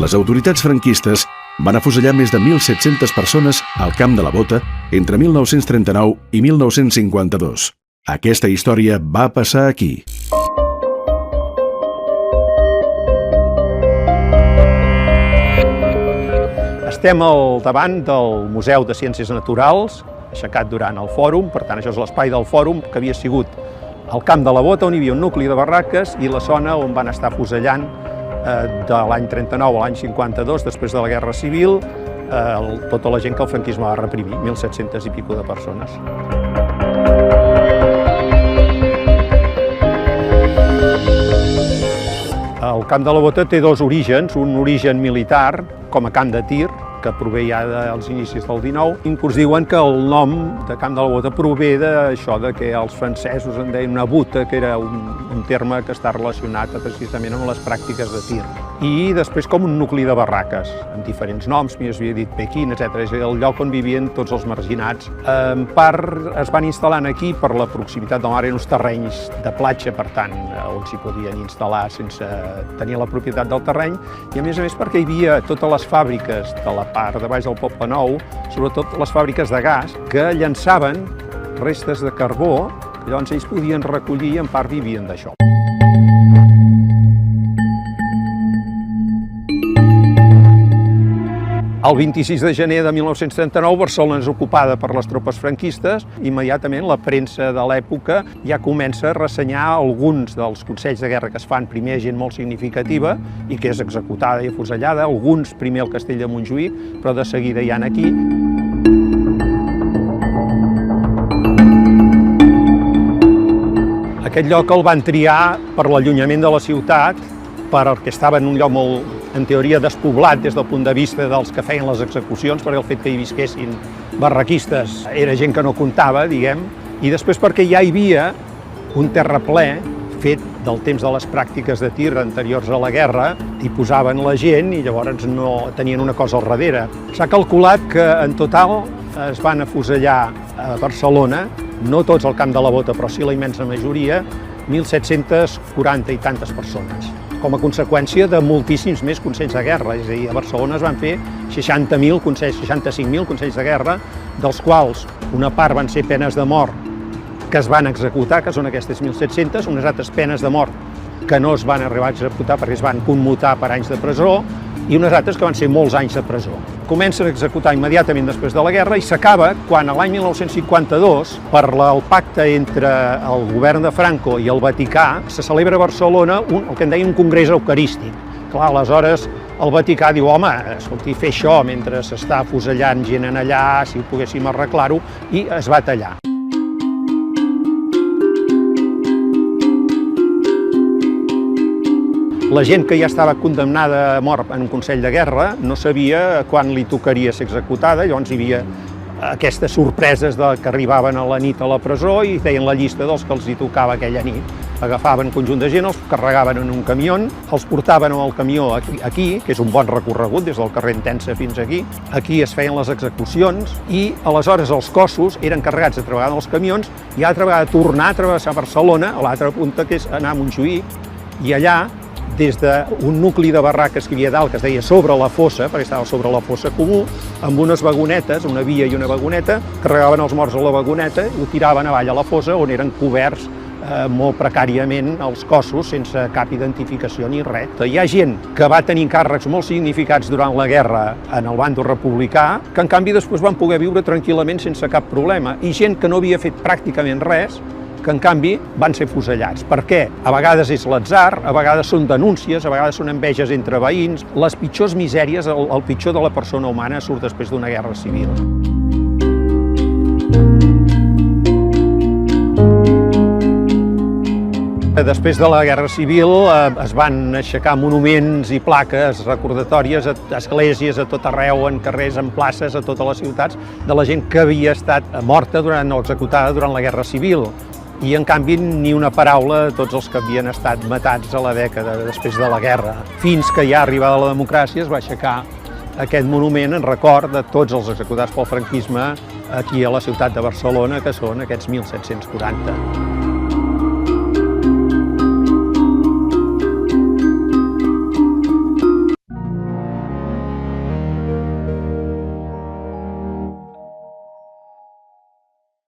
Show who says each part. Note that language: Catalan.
Speaker 1: Les autoritats franquistes van afusellar més de 1.700 persones al Camp de la Bota entre 1939 i 1952. Aquesta història va passar aquí.
Speaker 2: Estem al davant del Museu de Ciències Naturals, aixecat durant el Fòrum. Per tant, això és l'espai del Fòrum, que havia sigut el Camp de la Bota, on hi havia un nucli de barraques, i la zona on van estar afusellant de l'any 39 a l'any 52, després de la Guerra Civil, tota la gent que el franquisme va reprimir, 1.700 i pico de persones. El Camp de la Bota té dos orígens, un origen militar, com a camp de tir, que prové ja dels inicis del XIX. Inclús diuen que el nom de Camp de la Bota prové d'això, que els francesos en deien una buta, que era un terme que està relacionat precisament amb les pràctiques de tir. I després com un nucli de barraques, amb diferents noms, m'hi havia dit Pequín, etc. És el lloc on vivien tots els marginats. En part es van instal·lant aquí per la proximitat del mar, eren uns terrenys de platja, per tant, on s'hi podien instal·lar sense tenir la propietat del terreny, i a més perquè hi havia totes les fàbriques de la part de baix del Poble Nou, sobretot les fàbriques de gas, que llançaven restes de carbó, que llavors ells podien recollir i en part vivien d'això. El 26 de gener de 1939, Barcelona és ocupada per les tropes franquistes. Immediatament la premsa de l'època ja comença a ressenyar alguns dels consells de guerra que es fan, primer gent molt significativa i que és executada i afusellada, alguns primer al Castell de Montjuïc, però de seguida hi ha aquí. Aquest lloc el van triar per l'allunyament de la ciutat, perquè estava en un lloc molt, en teoria, despoblat des del punt de vista dels que feien les execucions, perquè el fet que hi visquessin barraquistes era gent que no comptava, diguem, i després perquè ja hi havia un terraplè fet del temps de les pràctiques de tir anteriors a la guerra, hi posaven la gent i llavors no tenien una cosa al darrere. S'ha calculat que en total es van afusellar a Barcelona, no tots al Camp de la Bota, però sí la immensa majoria, 1.740 i tantes persones, com a conseqüència de moltíssims més consells de guerra. És a dir, a Barcelona es van fer 60.000 consells, 65.000 consells de guerra, dels quals una part van ser penes de mort que es van executar, que són aquestes 1.700, unes altres penes de mort que no es van arribar a executar perquè es van commutar per anys de presó, i unes altres que van ser molts anys de presó. Comencen a executar immediatament després de la guerra i s'acaba quan l'any 1952, per el pacte entre el govern de Franco i el Vaticà, se celebra a Barcelona el que en deien un congrés eucarístic. Clar, aleshores el Vaticà diu, home, escolti, fer això mentre s'està afusellant gent en allà, si poguéssim arreglar-ho, i es va tallar. La gent que ja estava condemnada a mort en un consell de guerra no sabia quan li tocaria ser executada, llavors hi havia aquestes sorpreses que arribaven a la nit a la presó i feien la llista dels que els hi tocava aquella nit. Agafaven un conjunt de gent, els carregaven en un camió, els portaven amb el camió aquí, que és un bon recorregut des del carrer Entença fins aquí. Aquí es feien les execucions i aleshores els cossos eren carregats altra vegada als camions i altra vegada tornar a travessar Barcelona a l'altra punta, que és anar a Montjuïc, i allà des d'un nucli de barraques que hi havia dalt, que es deia sobre la fossa, perquè estava sobre la fossa comú, amb unes vagonetes, una via i una vagoneta, carregaven els morts a la vagoneta i ho tiraven avall a la fossa, on eren coberts molt precàriament els cossos, sense cap identificació ni res. Hi ha gent que va tenir càrrecs molt significats durant la guerra en el bàndol republicà, que en canvi després van poder viure tranquil·lament sense cap problema, i gent que no havia fet pràcticament res, que en canvi van ser fusellats. Per què? A vegades és l'atzar, a vegades són denúncies, a vegades són enveges entre veïns. Les pitjors misèries, el pitjor de la persona humana surt després d'una guerra civil. Després de la Guerra Civil es van aixecar monuments i plaques recordatòries a esglésies a tot arreu, en carrers, en places, a totes les ciutats, de la gent que havia estat morta o executada durant la Guerra Civil. I, en canvi, ni una paraula de tots els que havien estat matats a la dècada després de la guerra. Fins que ja arribada la democràcia es va aixecar aquest monument en record de tots els executats pel franquisme aquí a la ciutat de Barcelona, que són aquests 1.740.